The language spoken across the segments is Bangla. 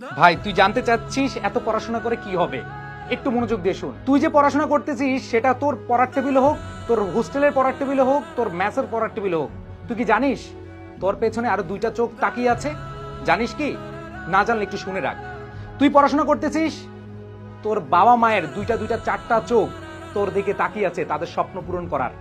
ভাই তুই জানতে চাচ্ছিস এত পড়াশোনা করে কি হবে? একটু মনোযোগ দিয়ে শুন। তুই যে পড়াশোনা করতেছিস সেটা তোর পড়ার টেবিলে হোক, তোর হোস্টেলের পড়ার টেবিলে হোক, তোর ম্যাথের পড়ার টেবিলে হোক, তুই কি জানিস তোর পেছনে আরো দুইটা চোখ তাকিয়ে আছে? জানিস কি? না জানলে একটু শুনে রাখ। তুই পড়াশোনা করতেছিস, তোর বাবা মায়ের দুইটা দুইটা চারটা চোখ তোর দিকে তাকিয়ে আছে তাদের স্বপ্ন পূরণ করার।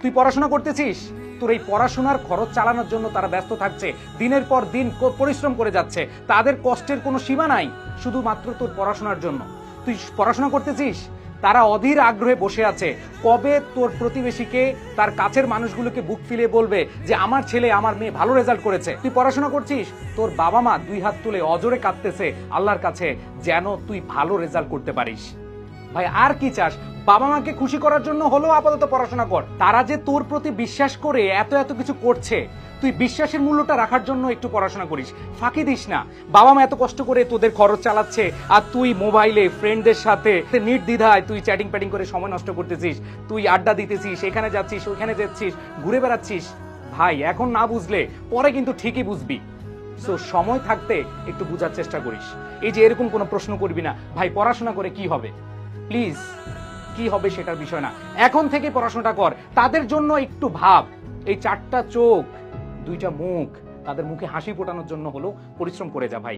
তুই পড়াশোনা করতেছিস, তোর এই পড়াশোনার খরচ চালানোর জন্য তারা ব্যস্ত থাকছে, দিনের পর দিন পরিশ্রম করে যাচ্ছে, তাদের কষ্টের কোনো সীমা নাই শুধুমাত্র তোর পড়াশোনার জন্য। তুই পড়াশোনা করতেছিস, তারা অধীর আগ্রহে বসে আছে কবে তোর প্রতিবেশীকে, তার কাছের মানুষগুলোকে বুক ফিলিয়ে বলবে যে আমার ছেলে আমার মেয়ে ভালো রেজাল্ট করেছে। তুই পড়াশোনা করছিস, তোর বাবা মা দুই হাত তুলে অজরে কাঁদতেছে আল্লাহর কাছে যেন তুই ভালো রেজাল্ট করতে পারিস। ভাই আর কি চাস? বাবা মাকে খুশি করার জন্য হলেও আপাতত পড়াশোনা কর। তারা যে তোর প্রতি বিশ্বাস করে এত এত কিছু করছে, তুই বিশ্বাসের মূল্যটা রাখার জন্য একটু পড়াশোনা করিস, ফাঁকি দিস না। বাবা মা এত কষ্ট করে তোদের খরচ চালাচ্ছে আর তুই মোবাইলে ফ্রেন্ডদের সাথে নির্দ্বিধায় তুই চ্যাটিং প্যাটিং করে সময় নষ্ট করতেছিস, তুই আড্ডা দিতেছিস, এখানে যাচ্ছিস ওইখানে যাচ্ছিস, ঘুরে বেড়াচ্ছিস। ভাই এখন না বুঝলে পরে কিন্তু ঠিকই বুঝবি। সো সময় থাকতে একটু বোঝার চেষ্টা করিস। এই যে এরকম কোনো প্রশ্ন করবি না ভাই পড়াশোনা করে কি হবে, প্লিজ। কি হবে সেটার বিষয় না, এখন থেকে পড়াশোনাটা কর। তাদের জন্য একটু ভাব, এই চারটা চোখ দুইটা মুখ, তাদের মুখে হাসি ফোটানোর জন্য হলো পরিশ্রম করে যা ভাই।